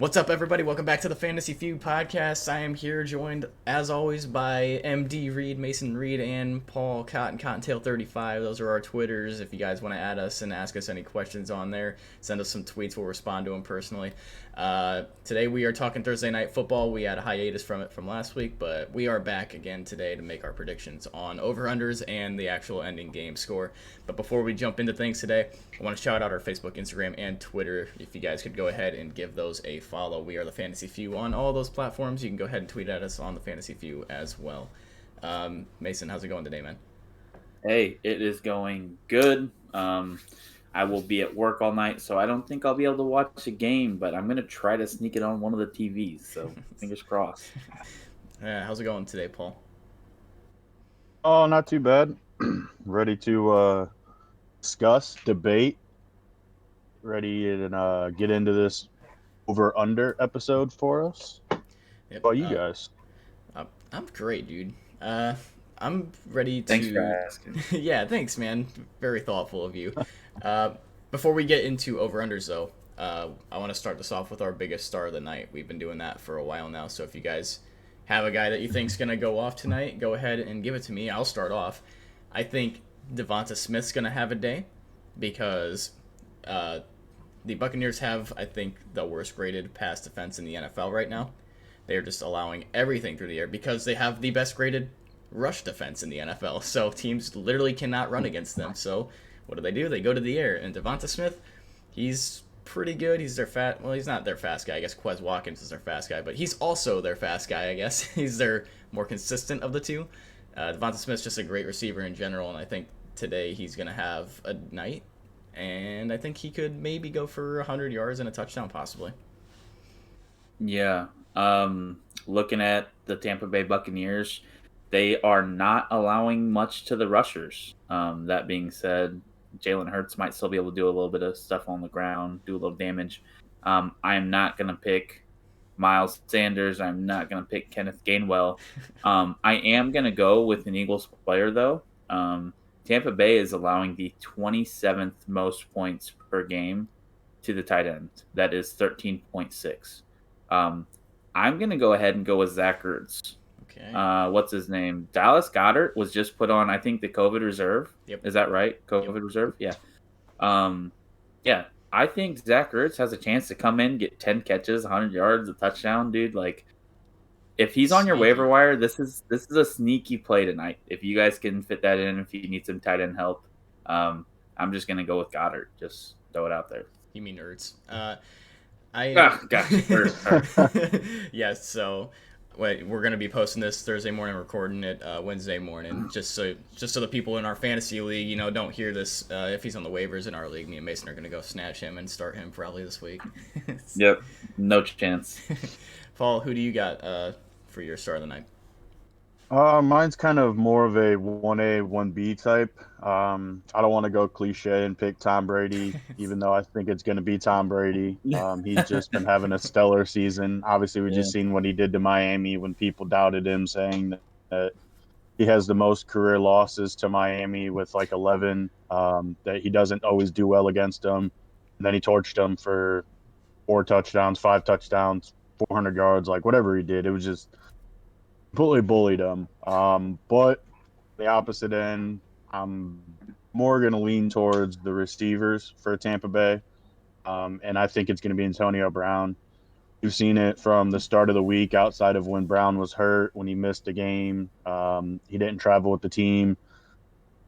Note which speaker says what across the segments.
Speaker 1: What's up, everybody? Welcome back to the Fantasy Feud podcast. I am here joined, as always, by MD Reed, Mason Reed, and Paul Cottontail 35. Those are our Twitters. If you guys want to add us and ask us any questions on there, send us some tweets. We'll respond to them personally. Today we are talking Thursday Night Football. We had a hiatus from it from last week, but we are back again today to make our predictions on over-unders and the actual ending game score. But before we jump into things today, I want to shout out our Facebook, Instagram, and Twitter. If you guys could go ahead and give those a follow. We are the Fantasy Few on all those platforms. You can go ahead and tweet at us on the Fantasy Few as well. Mason, how's it going today, man?
Speaker 2: Hey, it is going good. I will be at work all night, so I don't think I'll be able to watch a game, but I'm going to try to sneak it on one of the TVs, so fingers crossed.
Speaker 1: Yeah, how's it going today, Paul?
Speaker 3: Oh, not too bad. Ready to discuss, debate, ready and get into this over-under episode for us.
Speaker 1: Yep.
Speaker 3: How about you guys?
Speaker 1: I'm great, dude. I'm ready to...
Speaker 2: Thanks for asking.
Speaker 1: Yeah, thanks, man. Very thoughtful of you. Before we get into over-unders, though, I want to start this off with our biggest star of the night. We've been doing that for a while now, so if you guys have a guy that you think's going to go off tonight, go ahead and give it to me. I'll start off. I think Davonta Smith's going to have a day because the Buccaneers have, I think, the worst graded pass defense in the NFL right now. They are just allowing everything through the air because they have the best graded rush defense in the NFL. So teams literally cannot run against them. So what do? They go to the air. And Davonta Smith, he's pretty good. He's he's not their fast guy. I guess Quez Watkins is their fast guy, but he's also their fast guy, I guess. He's their more consistent of the two. Davonta Smith's just a great receiver in general, and I think today he's going to have a night. And I think he could maybe go for 100 yards and a touchdown, possibly.
Speaker 2: Yeah. Looking at the Tampa Bay Buccaneers, they are not allowing much to the rushers. That being said, Jalen Hurts might still be able to do a little bit of stuff on the ground, do a little damage. I am not going to pick Myles Sanders. I'm not going to pick Kenneth Gainwell. I am going to go with an Eagles player, though. Tampa Bay is allowing the 27th most points per game to the tight end. That is 13.6. I'm going to go ahead and go with Zach Ertz.
Speaker 1: Okay.
Speaker 2: What's his name? Dallas Goedert was just put on, I think, the COVID reserve.
Speaker 1: Yep.
Speaker 2: Is that right? COVID reserve? Yeah. Yeah. I think Zach Ertz has a chance to come in, get 10 catches, 100 yards, a touchdown, dude. Like, if he's on your waiver wire, this is a sneaky play tonight. If you guys can fit that in, if you need some tight end help, I'm just gonna go with Goddard. Just throw it out there.
Speaker 1: You mean Ertz?
Speaker 2: Gotcha.
Speaker 1: Yes. So, wait, we're gonna be posting this Thursday morning, recording it Wednesday morning, just so the people in our fantasy league, don't hear this. If he's on the waivers in our league, me and Mason are gonna go snatch him and start him probably this week.
Speaker 2: Yep. No chance.
Speaker 1: Paul, who do you got for your star of the night?
Speaker 3: Mine's kind of more of a 1A, 1B type. I don't want to go cliche and pick Tom Brady, even though I think it's going to be Tom Brady. He's just been having a stellar season. Obviously, we just seen what he did to Miami when people doubted him, saying that he has the most career losses to Miami with like 11, that he doesn't always do well against them. And then he torched them for 4 touchdowns, 5 touchdowns, 400 yards, like whatever he did. It was just completely bullied him. But the opposite end, I'm more going to lean towards the receivers for Tampa Bay. And I think it's going to be Antonio Brown. You've seen it from the start of the week outside of when Brown was hurt, when he missed a game. He didn't travel with the team.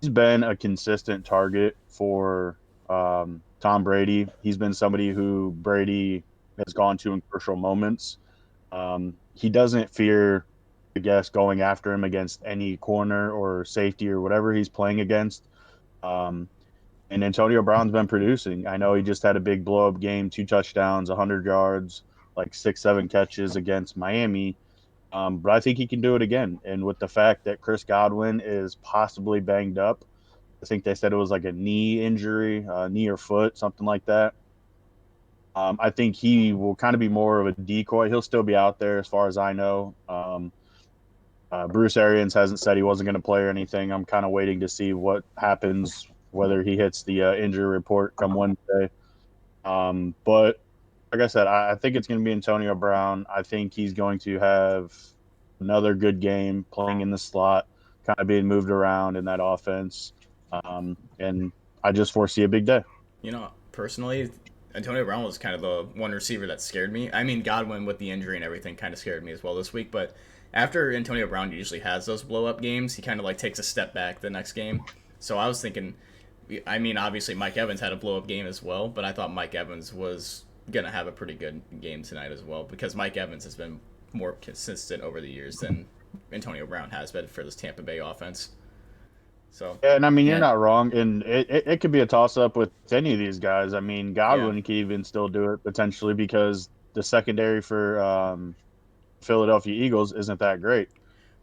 Speaker 3: He's been a consistent target for Tom Brady. He's been somebody who Brady has gone to in crucial moments. He doesn't fear, I guess, going after him against any corner or safety or whatever he's playing against. And Antonio Brown's been producing. I know he just had a big blow-up game, 2 touchdowns, 100 yards, like 6, 7 catches against Miami. But I think he can do it again. And with the fact that Chris Godwin is possibly banged up, I think they said it was like a knee injury, knee or foot, something like that. I think he will kind of be more of a decoy. He'll still be out there as far as I know. Bruce Arians hasn't said he wasn't going to play or anything. I'm kind of waiting to see what happens, whether he hits the injury report come Wednesday. But like I said, I think it's going to be Antonio Brown. I think he's going to have another good game playing in the slot, kind of being moved around in that offense. And I just foresee a big day.
Speaker 1: Personally, Antonio Brown was kind of the one receiver that scared me. I mean, Godwin with the injury and everything kind of scared me as well this week, but after Antonio Brown usually has those blow up games, he kind of like takes a step back the next game. So I was thinking, I mean, obviously Mike Evans had a blow up game as well, but I thought Mike Evans was going to have a pretty good game tonight as well because Mike Evans has been more consistent over the years than Antonio Brown has been for this Tampa Bay offense. So
Speaker 3: Yeah, and I mean, you're
Speaker 2: Yeah.
Speaker 3: not wrong. And it could be a toss up with any of these guys. I mean,
Speaker 1: yeah,
Speaker 3: Godwin could even still do it potentially because the secondary for Philadelphia Eagles isn't that great.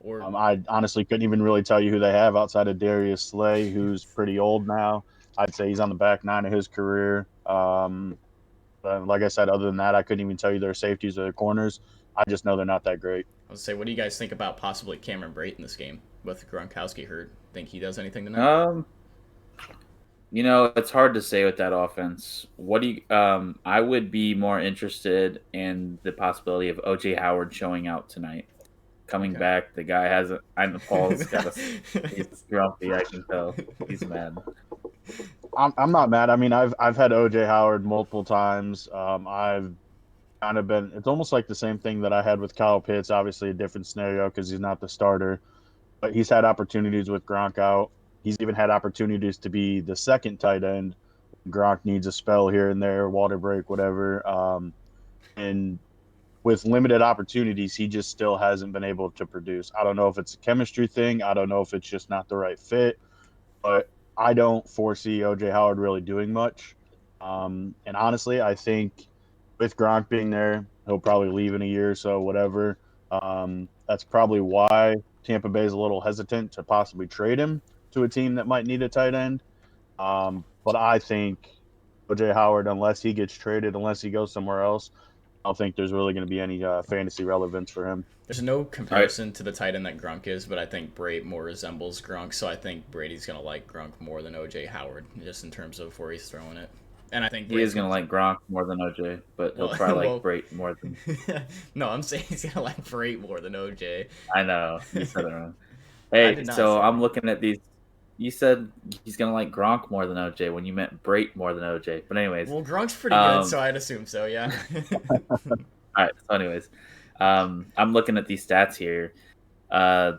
Speaker 1: or
Speaker 3: I honestly couldn't even really tell you who they have outside of Darius Slay, who's pretty old now. I'd say he's on the back nine of his career. But like I said, other than that, I couldn't even tell you their safeties or their corners. I just know they're not that great.
Speaker 1: I would say, what do you guys think about possibly Cameron Brate in this game with Gronkowski hurt? Think he does anything tonight?
Speaker 2: Um, it's hard to say with that offense. What do you? I would be more interested in the possibility of OJ Howard showing out tonight, coming
Speaker 1: Okay.
Speaker 2: back. The guy has a. I'm Paul's got a. He's grumpy. I can tell. He's mad.
Speaker 3: I'm not mad. I mean, I've had OJ Howard multiple times. I've kind of been. It's almost like the same thing that I had with Kyle Pitts. Obviously, a different scenario because he's not the starter, but he's had opportunities with Gronk out. He's even had opportunities to be the second tight end. Gronk needs a spell here and there, water break, whatever. And with limited opportunities, he just still hasn't been able to produce. I don't know if it's a chemistry thing. I don't know if it's just not the right fit, but I don't foresee OJ Howard really doing much. And honestly, I think with Gronk being there, he'll probably leave in a year or so, whatever. That's probably why Tampa Bay is a little hesitant to possibly trade him to a team that might need a tight end. But I think OJ Howard, unless he gets traded, unless he goes somewhere else, I don't think there's really going to be any fantasy relevance for him.
Speaker 1: There's no
Speaker 2: All right.
Speaker 1: comparison to the tight end that Gronk is, but I think Brate more resembles Gronk, so I think Brady's gonna like Gronk more than OJ Howard, just in terms of where he's throwing it. And I think
Speaker 2: He is
Speaker 1: Brate's
Speaker 2: gonna
Speaker 1: gonna.
Speaker 2: like Gronk more than OJ, but he'll
Speaker 1: Well,
Speaker 2: probably like
Speaker 1: well,
Speaker 2: Brate more than.
Speaker 1: no, I'm saying he's gonna like Brate more than OJ.
Speaker 2: I know you said it wrong.
Speaker 1: I
Speaker 2: Hey,
Speaker 1: did not
Speaker 2: so
Speaker 1: say
Speaker 2: I'm
Speaker 1: that.
Speaker 2: looking at these. You said he's gonna like Gronk more than OJ when you meant Brate more than OJ. But anyways,
Speaker 1: Well, Gronk's pretty good,
Speaker 2: um,
Speaker 1: so I'd assume so. Yeah.
Speaker 2: all right. So anyways, I'm looking at these stats here. Uh,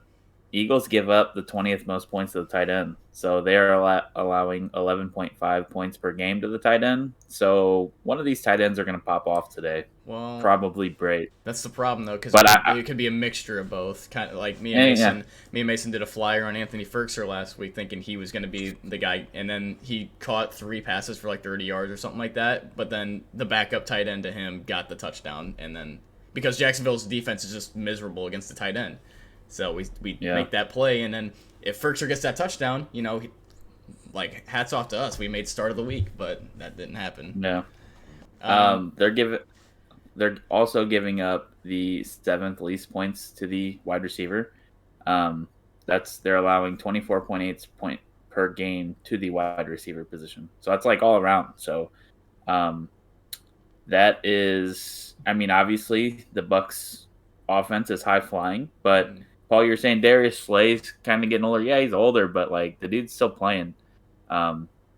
Speaker 2: Eagles give up the 20th most points to the tight end. So they're allowing 11.5 points per game to the tight end. So one of these tight ends are going to pop off today.
Speaker 1: Well,
Speaker 2: Probably Brate.
Speaker 1: that's the problem though, because
Speaker 2: But
Speaker 1: it could be a mixture of both. Kind of like me and
Speaker 2: yeah,
Speaker 1: Mason. Me and Mason did a flyer on Anthony Ferkser last week, thinking he was going to be the guy, and then he caught 3 passes for like 30 yards or something like that. But then the backup tight end to him got the touchdown, and then because Jacksonville's defense is just miserable against the tight end, so we
Speaker 2: yeah.
Speaker 1: make that play, and then if Ferkser gets that touchdown, like hats off to us, we made start of the week, but that didn't happen.
Speaker 2: Yeah.
Speaker 1: Um,
Speaker 2: They're also giving up the 7th least points to the wide receiver. They're allowing 24.8 point per game to the wide receiver position. So that's like all around. So that is, I mean, obviously the Bucks offense is high flying, but Paul, you're saying Darius Slay's kind of getting older. Yeah, he's older, but like the dude's still playing.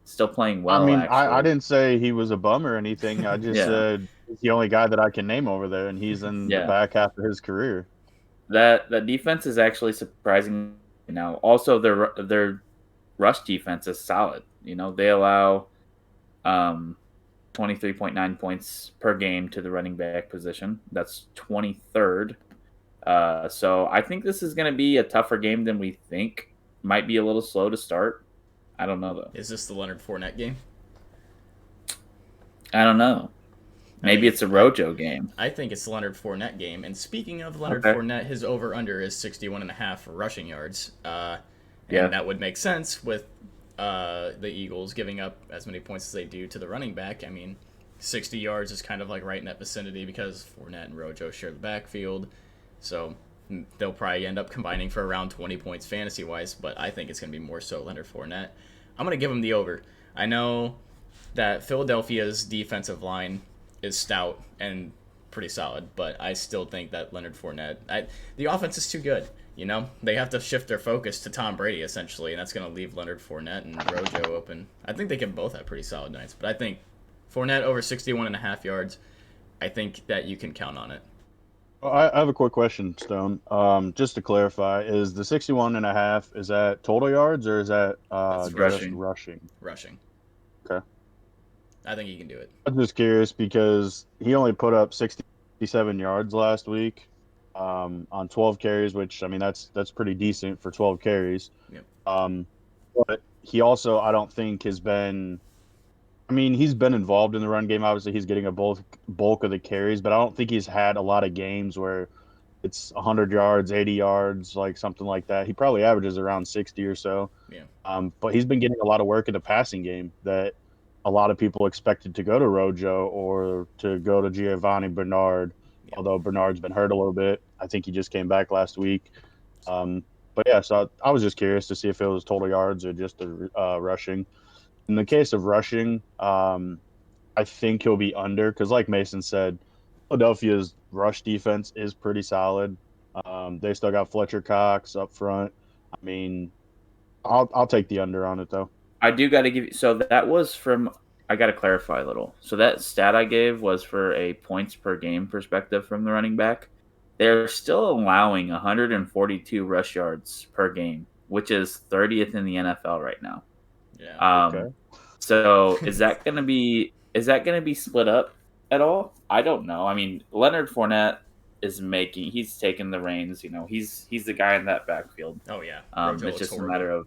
Speaker 2: Still playing
Speaker 3: I
Speaker 2: well,
Speaker 3: mean, I
Speaker 2: actually.
Speaker 3: didn't say he was a bum or anything. I just
Speaker 2: Yeah,
Speaker 3: said he's the only guy that I can name over there, and he's in the
Speaker 2: yeah.
Speaker 3: back half of his career.
Speaker 2: That defense is actually surprising now. Also, their rush defense is solid. They allow 23.9 points per game to the running back position. That's 23rd. So I think this is going to be a tougher game than we think. Might be a little slow to start. I don't know though.
Speaker 1: is this the Leonard Fournette game?
Speaker 2: I don't know.
Speaker 1: I think
Speaker 2: Maybe it's a Rojo game.
Speaker 1: I think it's the Leonard Fournette game. And speaking of Leonard
Speaker 2: Okay.
Speaker 1: Fournette, his over under is 61.5 rushing yards.
Speaker 2: Yeah.
Speaker 1: And that would make sense with the Eagles giving up as many points as they do to the running back. I mean, 60 yards is kind of like right in that vicinity because Fournette and Rojo share the backfield. So they'll probably end up combining for around 20 points fantasy wise, but I think it's going to be more so Leonard Fournette. I'm going to give him the over. I know that Philadelphia's defensive line is stout and pretty solid, but I still think that Leonard Fournette, the offense is too good. You know, they have to shift their focus to Tom Brady essentially, and that's going to leave Leonard Fournette and Rojo open. I think they can both have pretty solid nights, but I think Fournette over 61.5 yards. I think that you can count on it.
Speaker 3: Well, I have a quick question, Stone. Just to clarify, is the 61.5, is that total yards or is that
Speaker 1: That's
Speaker 3: just
Speaker 2: rushing.
Speaker 1: Rushing.
Speaker 3: Okay.
Speaker 1: I think he can do it.
Speaker 3: I'm just curious because he only put up 67 yards last week on 12 carries, which, I mean, that's pretty decent for 12 carries.
Speaker 1: Yep.
Speaker 3: But he also, I don't think, has been – I mean, he's been involved in the run game. Obviously, he's getting a bulk of the carries, but I don't think he's had a lot of games where it's 100 yards, 80 yards, like something like that. He probably averages around 60 or so.
Speaker 1: Yeah.
Speaker 3: But he's been getting a lot of work in the passing game that a lot of people expected to go to Rojo or to go to Giovanni Bernard,
Speaker 1: Yeah.
Speaker 3: although Bernard's been hurt a little bit. I think he just came back last week. But yeah, so I was just curious to see if it was total yards or just the rushing. In the case of rushing, I think he'll be under because, like Mason said, Philadelphia's rush defense is pretty solid. They still got Fletcher Cox up front. I mean, I'll take the under on it though.
Speaker 2: I do got to give you. So that was from. I got to clarify a little. So that stat I gave was for a points per game perspective from the running back. They're still allowing 142 rush yards per game, which is 30th in the NFL right now.
Speaker 1: Yeah.
Speaker 3: Okay.
Speaker 2: So is that going to be split up at all? I don't know. I mean, Leonard Fournette he's taking the reins. You know, he's the guy in that backfield.
Speaker 1: Oh yeah.
Speaker 2: It's just a matter of.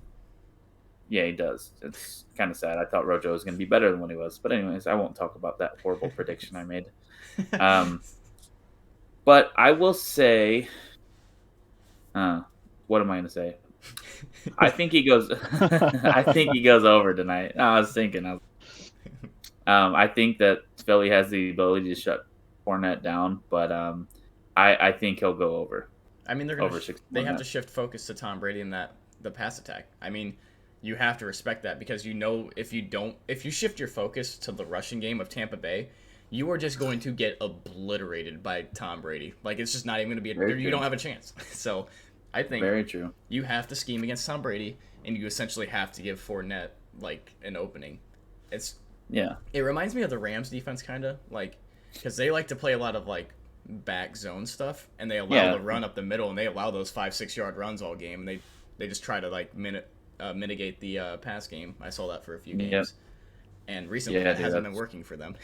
Speaker 2: Yeah, he does. It's kind of sad. I thought Rojo was going to be better than what he was, but anyways, I won't talk about that horrible prediction I made. But I will say, what am I going to say? I think he goes. I think he goes over tonight. I was thinking. I think that Philly has the ability to shut Fournette down, but I think he'll go over.
Speaker 1: I mean, they have to shift focus to Tom Brady in the pass attack. I mean, you have to respect that because you know if you shift your focus to the rushing game of Tampa Bay, you are just going to get obliterated by Tom Brady. Like it's just not even going to be. You don't have a chance. So. I think
Speaker 2: very true.
Speaker 1: You have to scheme against Tom Brady, and you essentially have to give Fournette like an opening. It reminds me of the Rams defense kind of like because they like to play a lot of like back zone stuff, and they allow the run up the middle, and they allow those 5-6 yard runs all game. And they just try to like mitigate the pass game. I saw that for a few games, and recently that hasn't been working for them.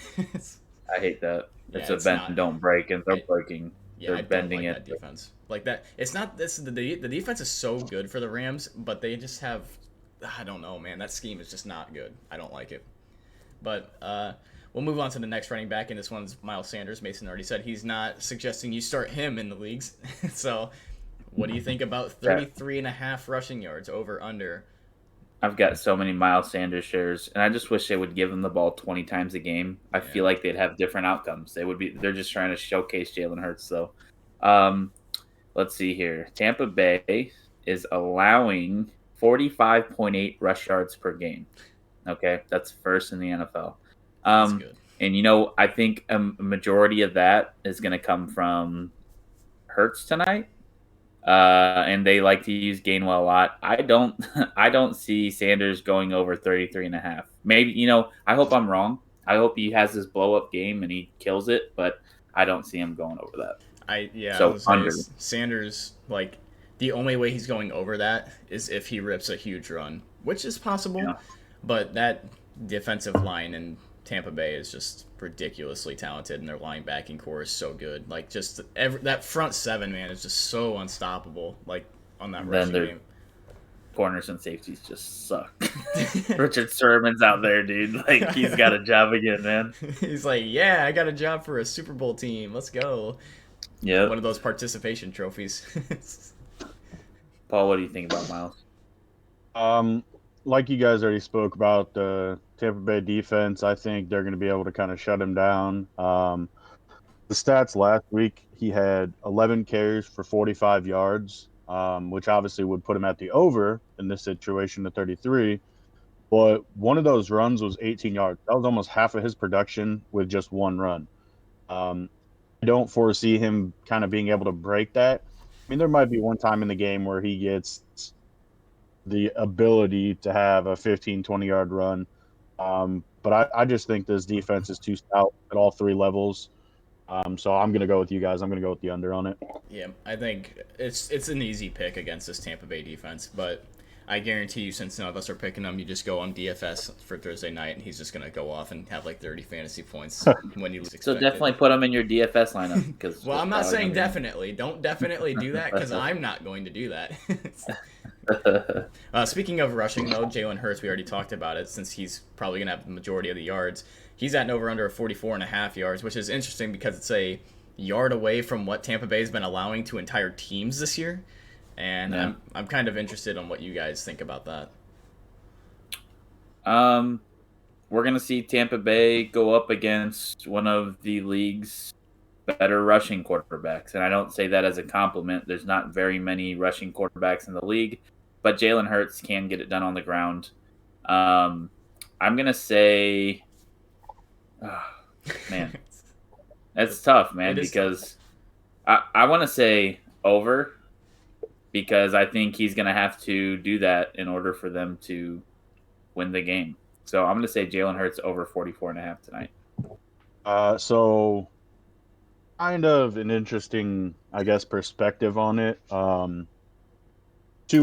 Speaker 2: I hate that. It's bend don't break, and they're breaking.
Speaker 1: Yeah, I bending don't like that defense. Like that, it's not this. The defense is so good for the Rams, but they just have, I don't know, man. That scheme is just not good. I don't like it. But we'll move on to the next running back, and this one's Myles Sanders. Mason already said he's not suggesting you start him in the leagues. So, what do you think about 33.5 rushing yards over under?
Speaker 2: I've got so many Myles Sanders shares, and I just wish they would give him the ball 20 times a game. I feel like they'd have different outcomes. They're just trying to showcase Jalen Hurts, though. Let's see here. Tampa Bay is allowing 45.8 rush yards per game. Okay, that's first in the NFL.
Speaker 1: That's good.
Speaker 2: And I think a majority of that is going to come from Hurts tonight. And they like to use Gainwell a lot. I don't see Sanders going over 33.5. Maybe, I hope I'm wrong. I hope he has this blow up game and he kills it, but I don't see him going over that.
Speaker 1: So under. Sanders, like the only way he's going over that is if he rips a huge run, which is possible, but that defensive line in Tampa Bay is just ridiculously talented, and their linebacking core is so good. Like just that front seven, man, is just so unstoppable. Like on that rushing game,
Speaker 2: corners and safeties just suck. Richard Sherman's out there, dude. Like he's got a job again, man.
Speaker 1: He's like, yeah, I got a job for a Super Bowl team. Let's go.
Speaker 2: Yeah,
Speaker 1: one of those participation trophies.
Speaker 2: Paul, what do you think about Myles?
Speaker 3: Like you guys already spoke about the Tampa Bay defense, I think they're going to be able to kind of shut him down. The stats last week, he had 11 carries for 45 yards, which obviously would put him at the over in this situation to 33. But one of those runs was 18 yards. That was almost half of his production with just one run. I don't foresee him kind of being able to break that. I mean, there might be one time in the game where he gets the ability to have a 15, 20-yard run. But I just think this defense is too stout at all three levels. So I'm going to go with you guys. I'm going to go with the under on it.
Speaker 1: Yeah, I think it's an easy pick against this Tampa Bay defense, but I guarantee you, since none of us are picking him, you just go on DFS for Thursday night, and he's just gonna go off and have like 30 fantasy points when you least expect
Speaker 2: So definitely put him in your DFS lineup. Because
Speaker 1: well, I'm not saying definitely. Don't definitely do that because I'm not going to do that. Speaking of rushing, though, Jalen Hurts, we already talked about it, since he's probably going to have the majority of the yards. He's at an over-under of 44.5 yards, which is interesting because it's a yard away from what Tampa Bay's been allowing to entire teams this year. And
Speaker 2: Yeah.
Speaker 1: I'm kind of interested on what you guys think about that.
Speaker 2: We're going to see Tampa Bay go up against one of the league's better rushing quarterbacks. And I don't say that as a compliment. There's not very many rushing quarterbacks in the league, but Jalen Hurts can get it done on the ground. I'm going to say, man, that's tough, man, because I want to say over, because I think he's going to have to do that in order for them to win the game. So I'm going to say Jalen Hurts over 44.5 tonight.
Speaker 3: So kind of an interesting, I guess, perspective on it. 2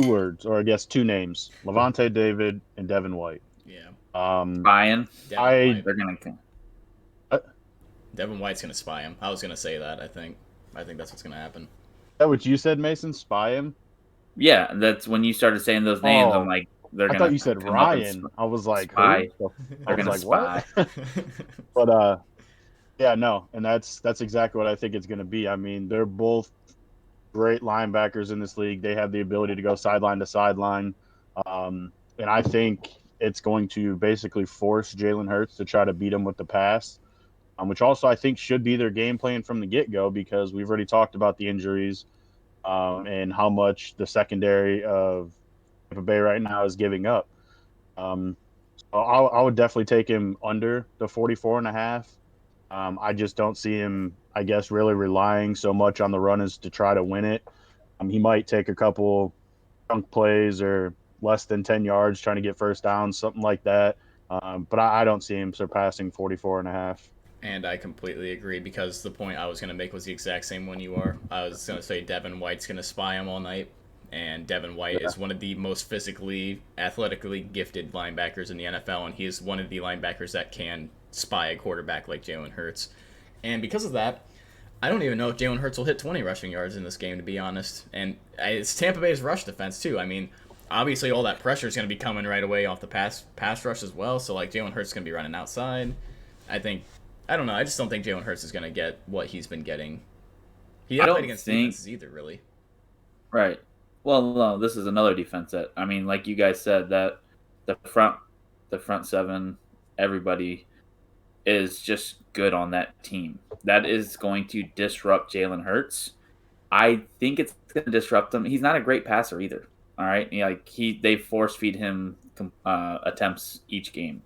Speaker 3: words, or I guess 2 names: Levante David and Devin White.
Speaker 1: Yeah.
Speaker 2: Spying. They're going to.
Speaker 1: Devin White's going to spy him. I was going to say that, I think that's what's going to happen.
Speaker 3: Is that what you said, Mason? Spy him?
Speaker 2: Yeah, that's when you started saying those names. I'm like, they're
Speaker 3: I thought you said Ryan. I was like,
Speaker 2: spy.
Speaker 3: Who?
Speaker 2: They're going to spy.
Speaker 3: But yeah, no, and that's exactly what I think it's going to be. I mean, they're both great linebackers in this league. They have the ability to go sideline to sideline, and I think it's going to basically force Jalen Hurts to try to beat him with the pass, which also I think should be their game plan from the get-go, because we've already talked about the injuries and how much the secondary of Tampa Bay right now is giving up. So I would definitely take him under the 44.5. I just don't see him, I guess, really relying so much on the run as to try to win it. He might take a couple chunk plays or less than 10 yards trying to get first down, something like that. But I don't see him surpassing 44.5.
Speaker 1: And I completely agree, because the point I was going to make was the exact same one you are. I was going to say Devin White's going to spy him all night. And Devin White is one of the most physically, athletically gifted linebackers in the NFL, and he is one of the linebackers that can spy a quarterback like Jalen Hurts. And because of that, I don't even know if Jalen Hurts will hit 20 rushing yards in this game, to be honest. And it's Tampa Bay's rush defense, too. I mean, obviously all that pressure is going to be coming right away off the pass rush as well, so like Jalen Hurts is going to be running outside. I don't know. I just don't think Jalen Hurts is going to get what he's been getting. He hasn't played against defenses either, really.
Speaker 2: Right. Well, no, this is another defense that, I mean, like you guys said, that the front seven, everybody is just good on that team. That is going to disrupt Jalen Hurts. I think it's going to disrupt him. He's not a great passer either. All right, they force feed him attempts each game.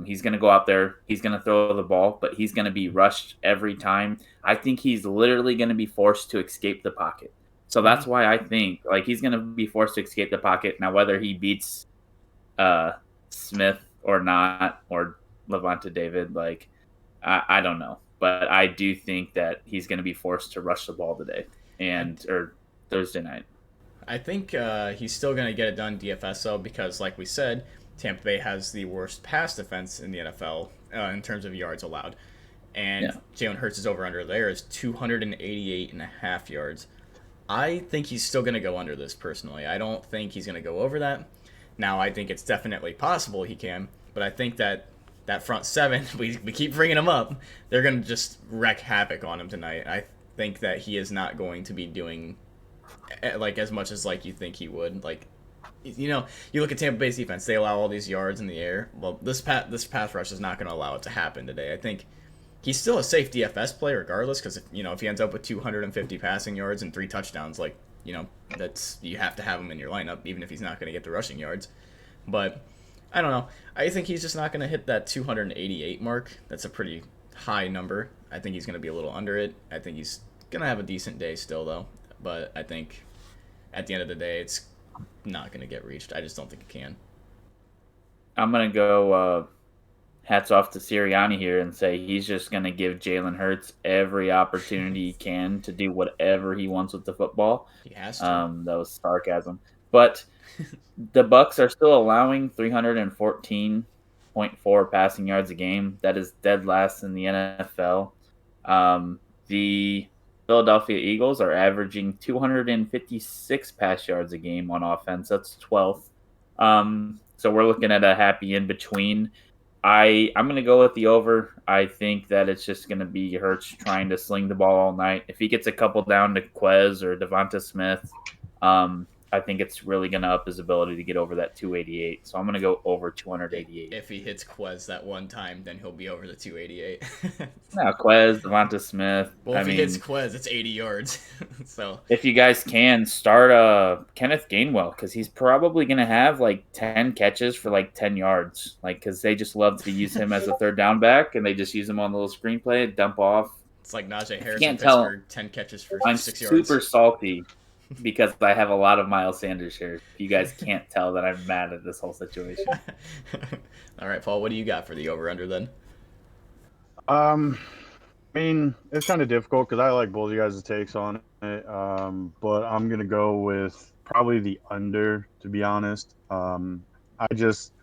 Speaker 2: He's going to go out there. He's going to throw the ball, but he's going to be rushed every time. I think he's literally going to be forced to escape the pocket. So that's why I think he's going to be forced to escape the pocket. Now, whether he beats Smith or not, or Levante David, I don't know. But I do think that he's going to be forced to rush the ball today or Thursday night.
Speaker 1: I think he's still going to get it done DFS, though, because like we said, Tampa Bay has the worst pass defense in the NFL in terms of yards allowed. And Jalen Hurts' over-under there is 288.5 yards. I think he's still going to go under this, personally. I don't think he's going to go over that. Now, I think it's definitely possible he can, but I think that front seven, we keep bringing him up, they're going to just wreak havoc on him tonight. I think that he is not going to be doing as much as you think he would. You look at Tampa Bay's defense, they allow all these yards in the air. Well, this pass rush is not going to allow it to happen today. I think he's still a safe DFS play regardless, because if he ends up with 250 passing yards and 3 touchdowns, that's, you have to have him in your lineup, even if he's not going to get the rushing yards. But I don't know. I think he's just not going to hit that 288 mark. That's a pretty high number. I think he's going to be a little under it. I think he's going to have a decent day still, though. But I think at the end of the day, it's not going to get reached. I just don't think it can.
Speaker 2: I'm going to go hats off to Sirianni here and say he's just going to give Jalen Hurts every opportunity he can to do whatever he wants with the football.
Speaker 1: He has to.
Speaker 2: That was sarcasm. But the Bucs are still allowing 314.4 passing yards a game. That is dead last in the NFL. The Philadelphia Eagles are averaging 256 pass yards a game on offense. That's 12th. So we're looking at a happy in between. I'm going to go with the over. I think that it's just going to be Hurts trying to sling the ball all night. If he gets a couple down to Quez or Davonta Smith, I think it's really going to up his ability to get over that 288. So I'm going to go over 288.
Speaker 1: If he hits Quez that one time, then he'll be over the 288.
Speaker 2: No, Quez, Davonta Smith.
Speaker 1: Well, if he hits Quez, it's 80 yards. So
Speaker 2: if you guys can, start Kenneth Gainwell, because he's probably going to have like 10 catches for like 10 yards. Because they just love to use him as a third down back, and they just use him on the little screenplay, dump off.
Speaker 1: It's like Najee Harris in Pittsburgh, 10 catches for 6 yards.
Speaker 2: I'm super salty because I have a lot of Miles Sanders here. You guys can't tell that I'm mad at this whole situation.
Speaker 1: All right, Paul, what do you got for the over-under then?
Speaker 3: I mean, it's kind of difficult because I like both of you guys' takes on it. But I'm going to go with probably the under, to be honest. I just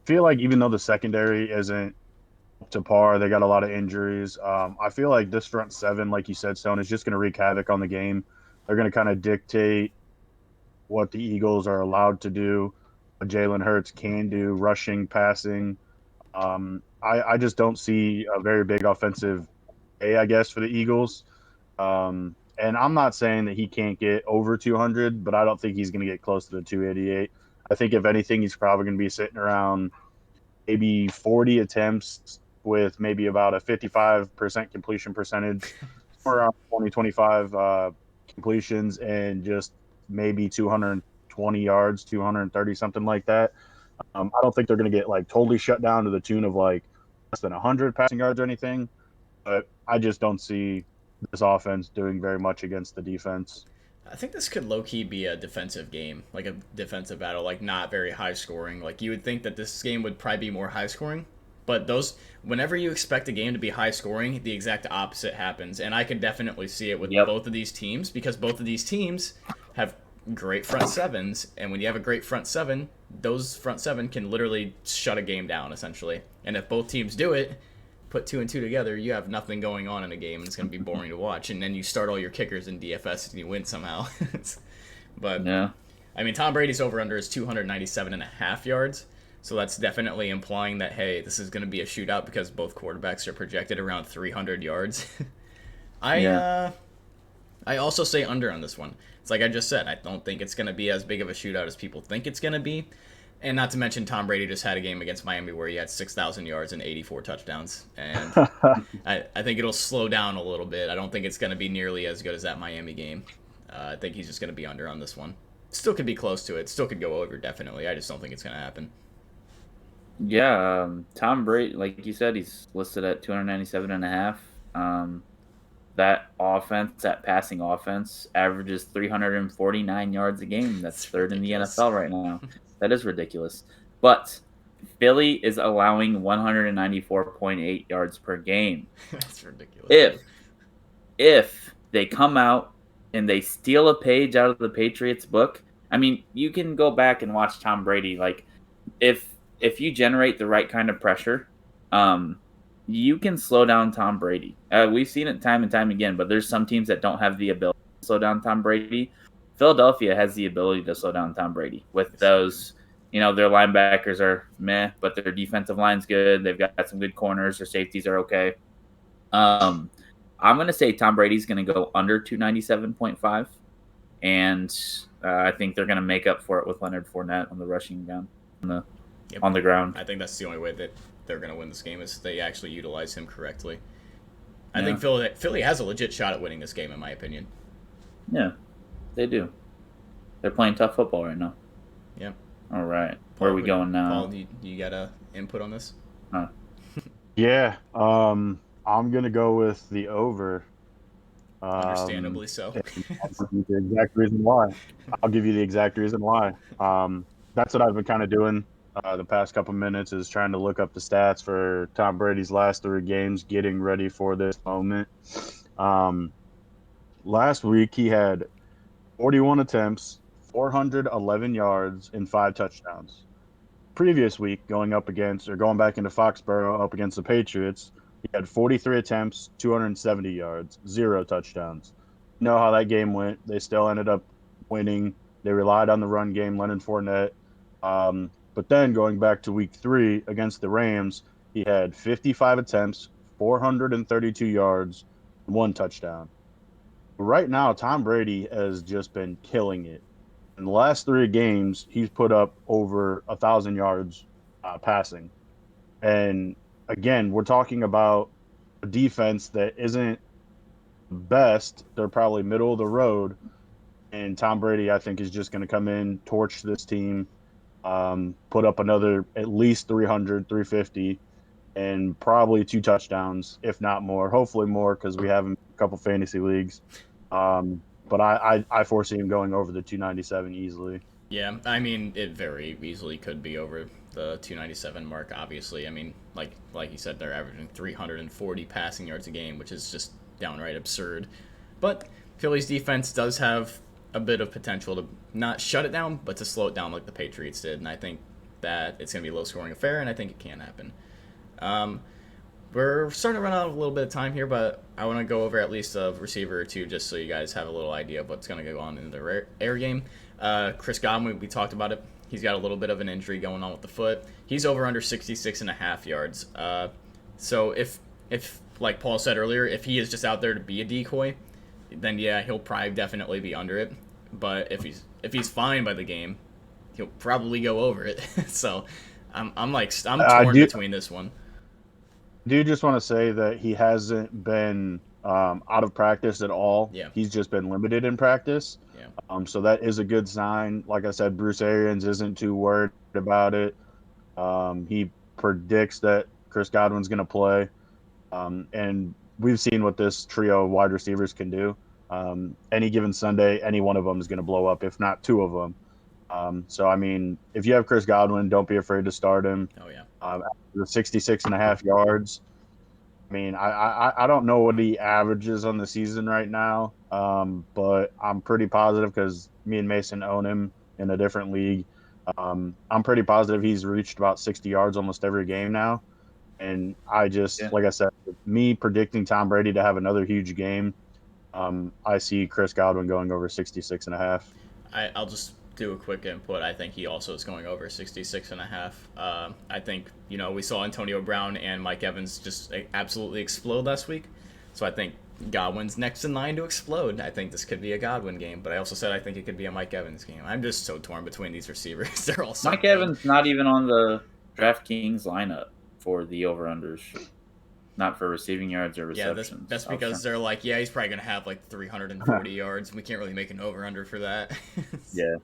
Speaker 3: feel like even though the secondary isn't up to par, they got a lot of injuries. I feel like this front seven, like you said, Stone, is just going to wreak havoc on the game. They're going to kind of dictate what the Eagles are allowed to do, what Jalen Hurts can do, rushing, passing. I just don't see a very big offensive day, I guess, for the Eagles. And I'm not saying that he can't get over 200, but I don't think he's going to get close to the 288. I think, if anything, he's probably going to be sitting around maybe 40 attempts with maybe about a 55% completion percentage, or around 25 completions, and just maybe 220 yards, 230, something like that. I don't think they're going to get like totally shut down to the tune of like less than 100 passing yards or anything, but I just don't see this offense doing very much against the defense.
Speaker 1: I think this could low-key be a defensive game, like a defensive battle, like not very high scoring. Like you would think that this game would probably be more high scoring, but whenever you expect a game to be high scoring, the exact opposite happens. And I can definitely see it with both of these teams, because both of these teams have great front sevens, and when you have a great front seven, those front seven can literally shut a game down, essentially. And if both teams do it, put 2 and 2 together, you have nothing going on in a game, and it's going to be boring to watch. And then you start all your kickers in DFS and you win somehow. But
Speaker 2: yeah,
Speaker 1: I mean, Tom Brady's over-under is 297.5 yards. So that's definitely implying that, hey, this is going to be a shootout because both quarterbacks are projected around 300 yards. I also say under on this one. It's like I just said, I don't think it's going to be as big of a shootout as people think it's going to be. And not to mention, Tom Brady just had a game against Miami where he had 6,000 yards and 84 touchdowns. And I think it'll slow down a little bit. I don't think it's going to be nearly as good as that Miami game. I think he's just going to be under on this one. Still could be close to it. Still could go over, definitely. I just don't think it's going to happen.
Speaker 2: Yeah, Tom Brady, like you said, he's listed at 297.5. That offense, that passing offense, averages 349 yards a game. That's third
Speaker 1: ridiculous.
Speaker 2: in the NFL right now. That is ridiculous. But Philly is allowing 194.8 yards per game.
Speaker 1: That's ridiculous.
Speaker 2: If they come out and they steal a page out of the Patriots book, I mean, you can go back and watch Tom Brady. Like, if you generate the right kind of pressure, you can slow down Tom Brady. We've seen it time and time again, but there's some teams that don't have the ability to slow down Tom Brady. Philadelphia has the ability to slow down Tom Brady with those, their linebackers are meh, but their defensive line's good. They've got some good corners. Their safeties are okay. I'm going to say Tom Brady's going to go under 297.5, and I think they're going to make up for it with Leonard Fournette on the rushing down on the ground.
Speaker 1: I think that's the only way that they're going to win this game is they actually utilize him correctly. I think Philly has a legit shot at winning this game, in my opinion.
Speaker 2: Yeah, they do. They're playing tough football right now.
Speaker 1: Yeah.
Speaker 2: All right. Where are we going now?
Speaker 1: Paul, you got a input on this?
Speaker 3: Yeah. I'm gonna go with the over.
Speaker 1: Understandably so.
Speaker 3: And I'll give you the exact reason why. I'll give you the exact reason why. That's what I've been kind of doing the past couple minutes is trying to look up the stats for Tom Brady's last 3 games, getting ready for this moment. Um, Last week he had 41 attempts, 411 yards, and 5 touchdowns. Previous week, going back into Foxborough up against the Patriots, he had 43 attempts, 270 yards, 0 touchdowns. You know how that game went. They still ended up winning. They relied on the run game, Leonard Fournette. But then going back to week 3 against the Rams, he had 55 attempts, 432 yards, 1 touchdown. Right now, Tom Brady has just been killing it. In the last 3 games, he's put up over 1,000 yards passing. And again, we're talking about a defense that isn't the best. They're probably middle of the road. And Tom Brady, I think, is just going to come in, torch this team, put up another at least 300, 350, and probably 2 touchdowns, if not more. Hopefully more because we have him in a couple fantasy leagues. But I foresee him going over the 297 easily.
Speaker 1: Yeah, I mean, it very easily could be over the 297 mark. Obviously, I mean, like you said, they're averaging 340 passing yards a game, which is just downright absurd. But Philly's defense does have a bit of potential to not shut it down, but to slow it down like the Patriots did. And I think that it's going to be a low-scoring affair, and I think it can happen. Um, we're starting to run out of a little bit of time here, but I want to go over at least a receiver or two just so you guys have a little idea of what's going to go on in the air game. Chris Godwin, we talked about it. He's got a little bit of an injury going on with the foot. He's over under 66.5 yards. So if like Paul said earlier, if he is just out there to be a decoy, then yeah, he'll probably definitely be under it. But if he's fine by the game, he'll probably go over it. So I'm torn between this one.
Speaker 3: Do you just want to say that he hasn't been out of practice at all?
Speaker 1: Yeah.
Speaker 3: He's just been limited in practice.
Speaker 1: Yeah.
Speaker 3: So that is a good sign. Like I said, Bruce Arians isn't too worried about it. He predicts that Chris Godwin's going to play. And we've seen what this trio of wide receivers can do. Any given Sunday, any one of them is going to blow up, if not 2 of them. So, I mean, if you have Chris Godwin, don't be afraid to start him.
Speaker 1: Oh, yeah.
Speaker 3: After the 66.5 yards, I mean, I don't know what he averages on the season right now, but I'm pretty positive because me and Mason own him in a different league. I'm pretty positive he's reached about 60 yards almost every game now. And like I said, me predicting Tom Brady to have another huge game, I see Chris Godwin going over 66.5.
Speaker 1: I'll just do a quick input. I think he also is going over 66.5. I think, we saw Antonio Brown and Mike Evans just absolutely explode last week. So I think Godwin's next in line to explode. I think this could be a Godwin game, but I also said I think it could be a Mike Evans game. I'm just so torn between these receivers. They're all so
Speaker 2: Mike
Speaker 1: good.
Speaker 2: Evans not even on the DraftKings lineup for the over-unders. Not for receiving yards or receptions.
Speaker 1: Yeah, that's because they're like, he's probably going to have like 340 yards, and we can't really make an over-under for that.
Speaker 2: Yeah.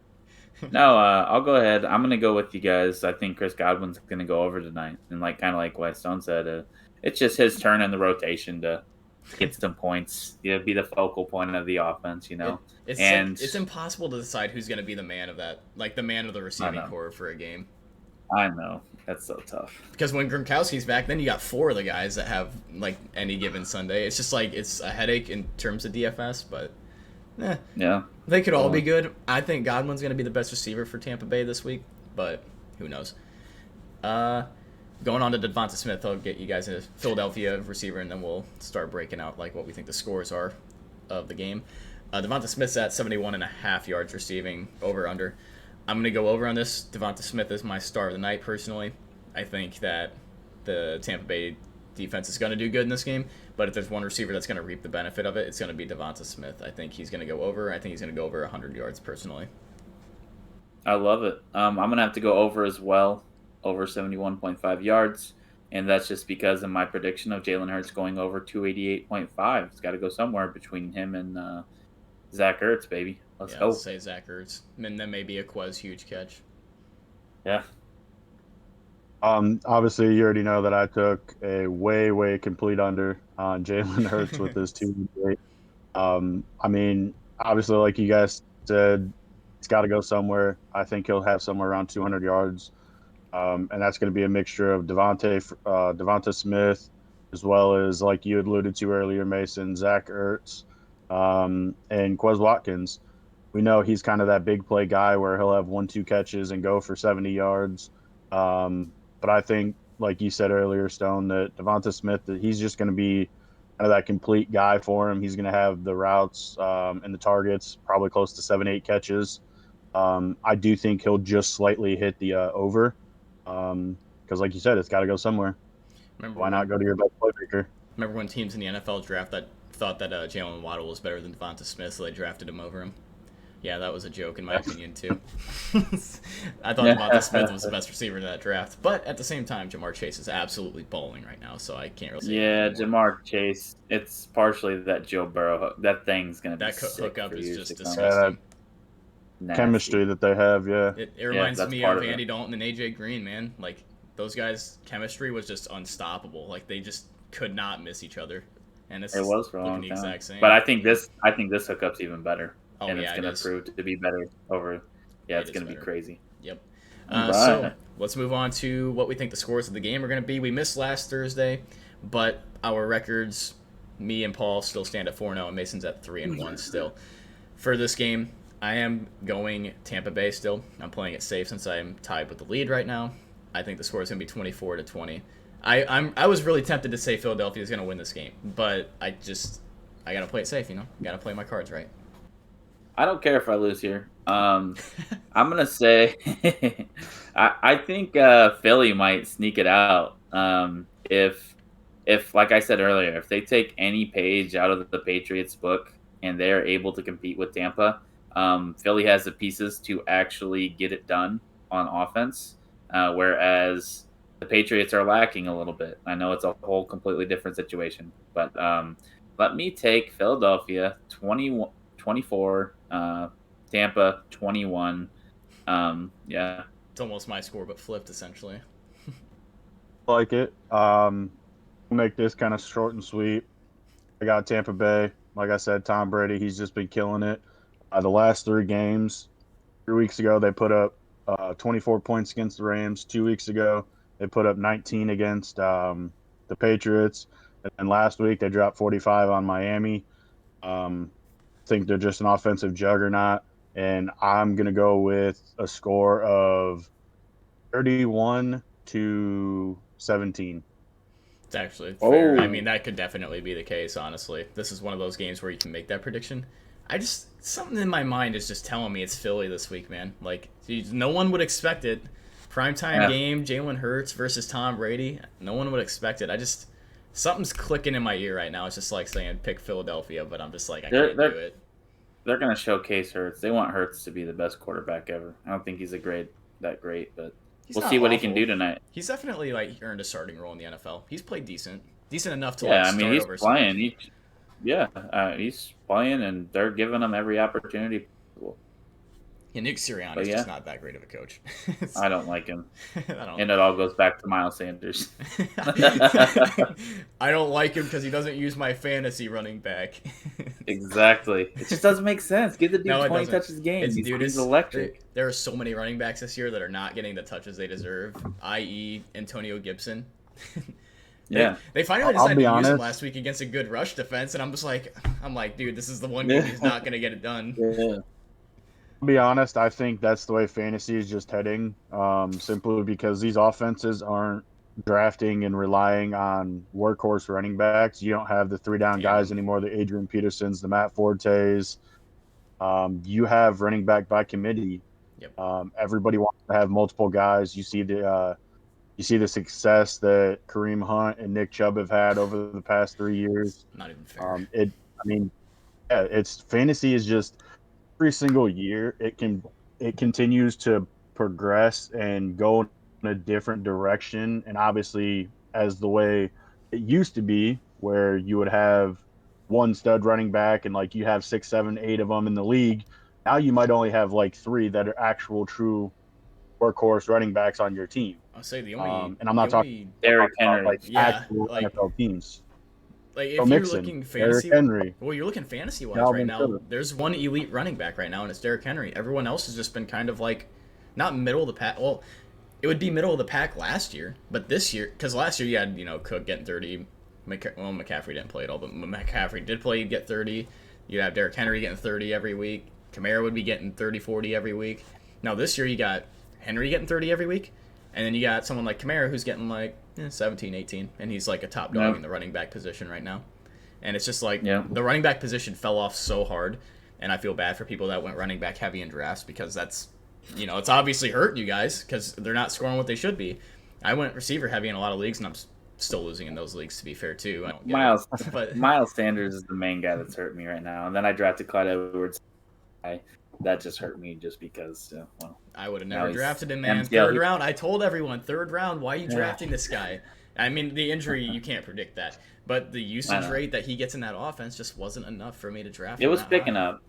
Speaker 2: No, I'll go ahead. I'm going to go with you guys. I think Chris Godwin's going to go over tonight. And kind of like Westone said, it's just his turn in the rotation to get some points. Be the focal point of the offense,
Speaker 1: It's impossible to decide who's going to be the man of that, like the man of the receiving core for a game.
Speaker 2: I know. That's so tough.
Speaker 1: Because when Gronkowski's back, then you got 4 of the guys that have like any given Sunday. It's just like it's a headache in terms of DFS, but
Speaker 2: yeah,
Speaker 1: they could all be good. I think Godwin's going to be the best receiver for Tampa Bay this week, but who knows? Going on to Davonta Smith, I'll get you guys a Philadelphia receiver, and then we'll start breaking out like what we think the scores are of the game. Davonta Smith's at 71.5 yards receiving, over under. I'm going to go over on this. Davonta Smith is my star of the night, personally. I think that the Tampa Bay defense is going to do good in this game, but if there's one receiver that's going to reap the benefit of it, it's going to be Davonta Smith. I think he's going to go over. I think he's going to go over 100 yards, personally.
Speaker 2: I love it. I'm going to have to go over as well, over 71.5 yards, and that's just because of my prediction of Jalen Hurts going over 288.5. It's got to go somewhere between him and Zach Ertz, baby. Let's go.
Speaker 1: Let's say Zach Ertz. And then maybe a Quez huge catch.
Speaker 2: Yeah.
Speaker 3: Obviously, you already know that I took a way complete under on Jalen Hurts with his 2 I mean, obviously, like you guys said, it's got to go somewhere. I think he'll have somewhere around 200 yards, and that's going to be a mixture of Davonta Smith, as well as like you had alluded to earlier, Mason, Zach Ertz, and Quez Watkins. We know he's kind of that big play guy where he'll have 1-2 catches and go for 70 yards. But I think, like you said earlier, Stone, that Davonta Smith, that he's just going to be kind of that complete guy for him. He's going to have the routes and the targets, probably close to 7-8 catches. I do think he'll just slightly hit the over because, like you said, it's got to go somewhere.
Speaker 1: Remember
Speaker 3: Why not
Speaker 1: when
Speaker 3: go to your best playmaker?
Speaker 1: remember when teams in the NFL draft that thought that Jalen Waddle was better than Devonta Smith, so they drafted him over him? Yeah, that was a joke in my opinion too. I thought Devonta Smith was the best receiver in that draft, but at the same time, Jamar Chase is absolutely balling right now, so I can't really say
Speaker 2: Yeah,
Speaker 1: anything more.
Speaker 2: Jamar Chase. It's partially that Joe Burrow hook. That thing's gonna be
Speaker 1: That
Speaker 2: sick
Speaker 1: hookup
Speaker 2: for
Speaker 1: is
Speaker 2: years to
Speaker 1: just
Speaker 2: come.
Speaker 1: disgusting.
Speaker 3: Chemistry
Speaker 2: Nasty.
Speaker 3: that they have, yeah.
Speaker 1: It
Speaker 2: Yeah,
Speaker 1: reminds
Speaker 2: that's
Speaker 1: me
Speaker 2: part
Speaker 1: of
Speaker 2: of
Speaker 1: Andy
Speaker 2: it.
Speaker 1: Dalton and AJ Green, man. Like those guys' chemistry was just unstoppable. Like they just could not miss each other, and this
Speaker 2: It
Speaker 1: is
Speaker 2: was for a
Speaker 1: looking
Speaker 2: long
Speaker 1: the
Speaker 2: time.
Speaker 1: exact same.
Speaker 2: But I think this hookup's even better,
Speaker 1: Oh
Speaker 2: and it's
Speaker 1: yeah, it
Speaker 2: gonna
Speaker 1: is.
Speaker 2: prove to be better over. Yeah,
Speaker 1: It
Speaker 2: it's
Speaker 1: is
Speaker 2: gonna be
Speaker 1: better.
Speaker 2: crazy.
Speaker 1: Yep.
Speaker 2: All
Speaker 1: So
Speaker 2: right.
Speaker 1: let's move on to what we think the scores of the game are going to be. We missed last Thursday, but our records, me and Paul still stand at 4-0, and Mason's at 3-1 still. For this game, I am going Tampa Bay still. I'm playing it safe since I'm tied with the lead right now. I think the score is going to be 24-20. I was really tempted to say Philadelphia is going to win this game, but I got to play it safe, you know. Got to play my cards right.
Speaker 2: I don't care if I lose here. I'm gonna say I think Philly might sneak it out. If like I said earlier, if they take any page out of the Patriots book and they're able to compete with Tampa, Philly has the pieces to actually get it done on offense, whereas the Patriots are lacking a little bit. I know it's a whole completely different situation, but let me take Philadelphia 24, Tampa 21. Yeah.
Speaker 1: It's almost my score, but flipped essentially.
Speaker 3: Like it. We'll make this kind of short and sweet. I got Tampa Bay. Like I said, Tom Brady, he's just been killing it. The last 3 games, 3 weeks ago, they put up 24 points against the Rams. 2 weeks ago, they put up 19 against the Patriots. And last week, they dropped 45 on Miami. I think they're just an offensive juggernaut. And I'm going to go with a score of 31-17.
Speaker 1: It's actually fair. I
Speaker 2: Oh,
Speaker 1: mean, that could definitely be the case, honestly. This is one of those games where you can make that prediction. Something in my mind is just telling me it's Philly this week, man. Like, geez, no one would expect it. Primetime
Speaker 2: yeah.
Speaker 1: game, Jalen Hurts versus Tom Brady. No one would expect it. Something's clicking in my ear right now. It's just like saying pick Philadelphia, but I'm just like, I
Speaker 2: They're
Speaker 1: can't do
Speaker 2: they're
Speaker 1: it.
Speaker 2: they're gonna showcase Hurts. They want Hurts to be the best quarterback ever. I don't think he's that great, but
Speaker 1: He's
Speaker 2: we'll
Speaker 1: not
Speaker 2: see what he can
Speaker 1: awful.
Speaker 2: do tonight.
Speaker 1: He's definitely like earned a starting role in the NFL. He's played decent, decent enough to
Speaker 2: Yeah,
Speaker 1: like
Speaker 2: I mean
Speaker 1: start
Speaker 2: he's
Speaker 1: over some other
Speaker 2: playing.
Speaker 1: people.
Speaker 2: He's playing, and they're giving him every opportunity possible.
Speaker 1: Yeah, Nick
Speaker 2: But
Speaker 1: Sirianni's just
Speaker 2: yeah,
Speaker 1: not that great of a coach.
Speaker 2: I don't like him,
Speaker 1: I don't.
Speaker 2: and it all goes back to Miles Sanders.
Speaker 1: I don't like him because he doesn't use my fantasy running back.
Speaker 2: Exactly. It just doesn't make sense. Give the dude
Speaker 1: No, it
Speaker 2: 20
Speaker 1: doesn't.
Speaker 2: touches a game.
Speaker 1: It's dude.
Speaker 2: He's
Speaker 1: There,
Speaker 2: electric.
Speaker 1: there are so many running backs this year that are not getting the touches they deserve, i.e., Antonio Gibson. they,
Speaker 2: Yeah.
Speaker 1: they finally
Speaker 3: I'll
Speaker 1: decided
Speaker 3: be
Speaker 1: to use him
Speaker 3: honest.
Speaker 1: last week against a good rush defense, and I'm like, dude, this is the one game
Speaker 2: Yeah.
Speaker 1: he's not gonna get it done.
Speaker 2: Yeah.
Speaker 3: I'll be honest, I think that's the way fantasy is just heading, simply because these offenses aren't drafting and relying on workhorse running backs. You don't have the three down guys
Speaker 1: Tandem.
Speaker 3: anymore, the Adrian Petersons, the Matt Fortes. You have running back by committee.
Speaker 1: Yep.
Speaker 3: Everybody wants to have multiple guys. You see the success that Kareem Hunt and Nick Chubb have had over the past 3 years.
Speaker 1: Not even fair.
Speaker 3: I mean, yeah, it's fantasy is just every single year it continues to progress and go in a different direction. And obviously, as the way it used to be, where you would have one stud running back and like you have 6, 7, 8 of them in the league, now you might only have like three that are actual true workhorse running backs on your team.
Speaker 1: I'll say the only
Speaker 3: And I'm not talking
Speaker 2: Derrick
Speaker 3: about
Speaker 2: Henry.
Speaker 3: like
Speaker 1: yeah,
Speaker 3: actual
Speaker 1: like
Speaker 3: NFL teams.
Speaker 1: if
Speaker 3: Joe
Speaker 1: you're
Speaker 3: Mixon,
Speaker 1: looking
Speaker 3: Derrick
Speaker 1: fantasy,
Speaker 3: Henry,
Speaker 1: well, you're looking fantasy wise right
Speaker 3: Dalvin
Speaker 1: now.
Speaker 3: Cook.
Speaker 1: There's one elite running back right now, and it's Derrick Henry. Everyone else has just been kind of like not middle of the pack. Well, it would be middle of the pack last year, but this year, because last year you had Cook getting 30. Well, McCaffrey didn't play at all, but McCaffrey did play. You'd get 30. You'd have Derrick Henry getting 30 every week. Kamara would be getting 30, 40 every week. Now this year you got Henry getting 30 every week, and then you got someone like Kamara who's getting like 17, 18, and he's like a top dog in the running back position right now. And it's just like the running back position fell off so hard, and I feel bad for people that went running back heavy in drafts because that's, it's obviously hurting you guys because they're not scoring what they should be. I went receiver heavy in a lot of leagues, and I'm still losing in those leagues, to be fair, too. I don't get
Speaker 2: Miles,
Speaker 1: it, but
Speaker 2: Miles Sanders is the main guy that's hurting me right now. And then I drafted Clyde Edwards. That just hurt me just because,
Speaker 1: I would have never drafted him, man.
Speaker 2: MCL.
Speaker 1: Third round. I told everyone, third round, why are you drafting this guy? I mean, the injury, you can't predict that. But the usage rate that he gets in that offense just wasn't enough for me to draft him.
Speaker 2: It was picking up.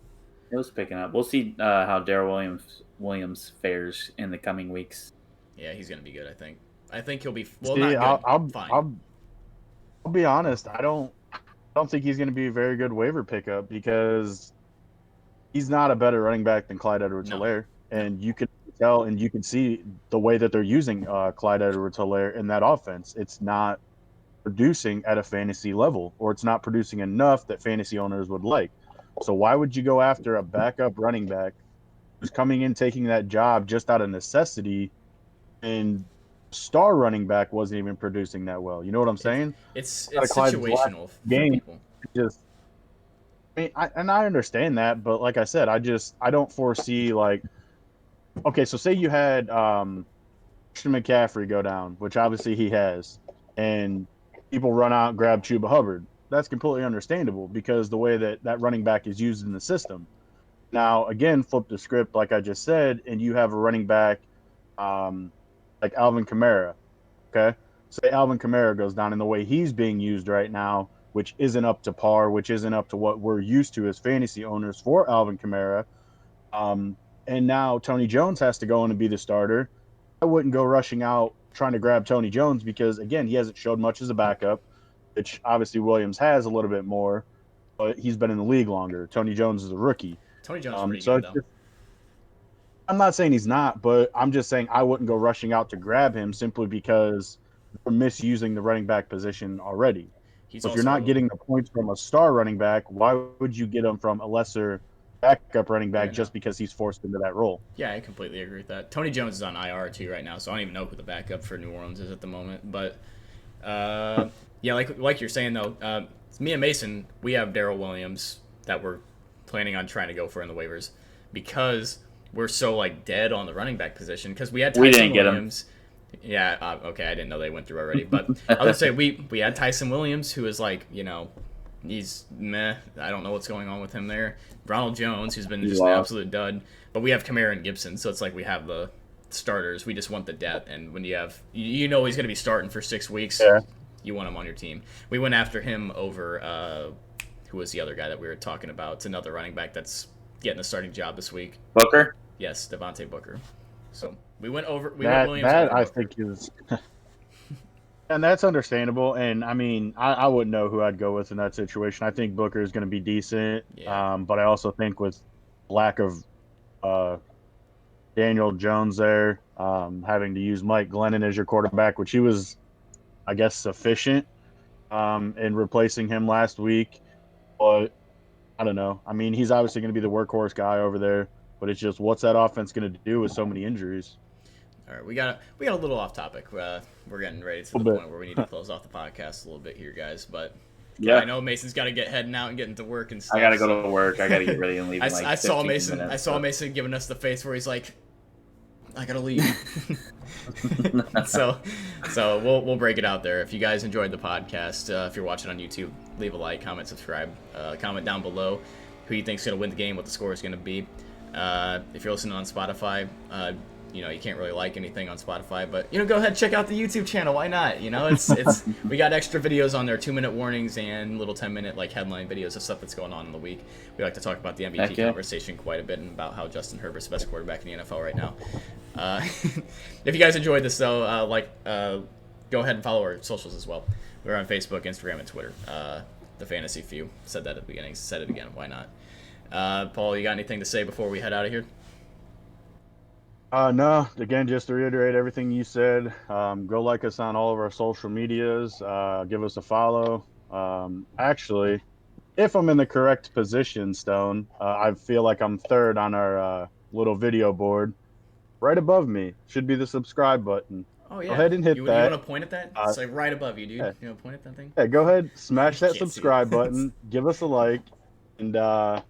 Speaker 2: We'll see how Darrell Williams fares in the coming weeks.
Speaker 1: Yeah, he's going to be good, I think. I think he'll be
Speaker 3: I'll be honest. I don't think he's going to be a very good waiver pickup because he's not a better running back than Clyde Edwards-Helaire, and you can tell and you can see the way that they're using Clyde Edwards-Helaire in that offense. It's not producing at a fantasy level, or it's not producing enough that fantasy owners would like. So why would you go after a backup running back who's coming in taking that job just out of necessity, and star running back wasn't even producing that well? You know what I'm saying?
Speaker 1: It's situational for people.
Speaker 3: Just, I understand that, but like I said, I don't foresee like, okay, so say you had Christian McCaffrey go down, which obviously he has, and people run out and grab Chuba Hubbard. That's completely understandable because the way that running back is used in the system. Now, again, flip the script, like I just said, and you have a running back like Alvin Kamara, okay? Say Alvin Kamara goes down in the way he's being used right now, which isn't up to par, which isn't up to what we're used to as fantasy owners for Alvin Kamara. And now Tony Jones has to go in and be the starter. I wouldn't go rushing out trying to grab Tony Jones because, again, he hasn't showed much as a backup, which obviously Williams has a little bit more, but he's been in the league longer. Tony Jones is a rookie.
Speaker 1: Tony Jones is pretty good, though.
Speaker 3: I'm not saying he's not, but I'm just saying I wouldn't go rushing out to grab him simply because we're misusing the running back position already. So if you're not getting the points from a star running back, why would you get them from a lesser backup running back just because he's forced into that role?
Speaker 1: Yeah, I completely agree with that. Tony Jones is on IR too right now, so I don't even know who the backup for New Orleans is at the moment. But yeah, like you're saying though, me and Mason, we have Darrell Williams that we're planning on trying to go for in the waivers because we're so like dead on the running back position because we had Tyson Williams. Yeah, okay, I didn't know they went through already, but I would say we had Tyson Williams, who is like, he's meh. I don't know what's going on with him there. Ronald Jones, who's been just an absolute dud, but we have Kamara and Gibson, so it's like we have the starters. We just want the depth, and when you have, he's going to be starting for 6 weeks.
Speaker 3: Yeah.
Speaker 1: You want him on your team. We went after him over who was the other guy that we were talking about? It's another running back that's getting a starting job this week.
Speaker 2: Booker?
Speaker 1: Yes, Davonta Booker. So we went Williams.
Speaker 3: That I think is, and that's understandable. And I mean, I wouldn't know who I'd go with in that situation. I think Booker is going to be decent, but I also think with lack of Daniel Jones there, having to use Mike Glennon as your quarterback, which he was, I guess, sufficient in replacing him last week. But I don't know. I mean, he's obviously going to be the workhorse guy over there. But it's just, what's that offense going to do with so many injuries?
Speaker 1: All right, we got a little off topic. We're getting ready to the point where we need to close off the podcast a little bit here, guys. But yeah, I know Mason's got to get heading out and getting to work and stuff.
Speaker 2: I got to go to work. I got to get ready and leave.
Speaker 1: I saw Mason giving us the face where he's like, I gotta leave. so we'll break it out there. If you guys enjoyed the podcast, if you're watching on YouTube, leave a like, comment, subscribe, comment down below who you think's gonna win the game, what the score is gonna be. If you're listening on Spotify, you can't really like anything on Spotify, but go ahead and check out the YouTube channel. Why not? It's we got extra videos on there, 2-minute warnings and little 10-minute like headline videos of stuff that's going on in the week. We like to talk about the MVP conversation quite a bit and about how Justin Herbert's the best quarterback in the NFL right now. If you guys enjoyed this, though, go ahead and follow our socials as well. We're on Facebook, Instagram, and Twitter. The Fantasy Few. Said that at the beginning. Said it again. Why not? Paul, you got anything to say before we head out of here?
Speaker 3: No. Again, just to reiterate everything you said, go like us on all of our social medias. Give us a follow. Actually, if I'm in the correct position, Stone, I feel like I'm third on our little video board. Right above me should be the subscribe button.
Speaker 1: Oh, yeah.
Speaker 3: Go ahead and hit that.
Speaker 1: You want to point at that? It's like right above you, dude.
Speaker 3: Yeah.
Speaker 1: You want to point at that thing?
Speaker 3: Yeah, go ahead, smash that
Speaker 1: Can't see
Speaker 3: subscribe
Speaker 1: it.
Speaker 3: button, give us a like, and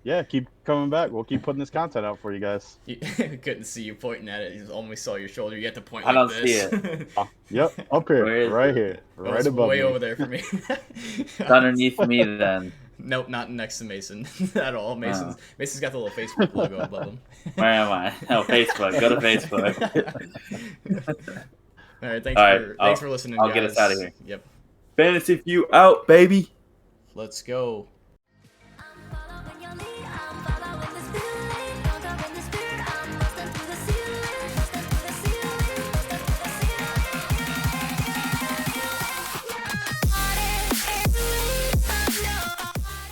Speaker 3: yeah, keep coming back. We'll keep putting this content out for you guys.
Speaker 1: Couldn't see you pointing at it. You only saw your shoulder. You had to point
Speaker 2: I
Speaker 1: like
Speaker 2: don't
Speaker 1: this.
Speaker 2: see it.
Speaker 3: Yep, up here, right here,
Speaker 1: Well,
Speaker 3: right
Speaker 1: it's
Speaker 3: above
Speaker 1: way
Speaker 3: me.
Speaker 1: over there for me.
Speaker 2: It's underneath me then.
Speaker 1: Nope, not next to Mason at all. Mason's got the little Facebook logo above him.
Speaker 2: Where am I? Oh, Facebook. Go to Facebook.
Speaker 1: All right,
Speaker 2: Thanks
Speaker 1: for listening,
Speaker 2: I'll
Speaker 1: guys.
Speaker 2: get us out of here.
Speaker 1: Yep.
Speaker 2: Fantasy Few out, baby.
Speaker 1: Let's go.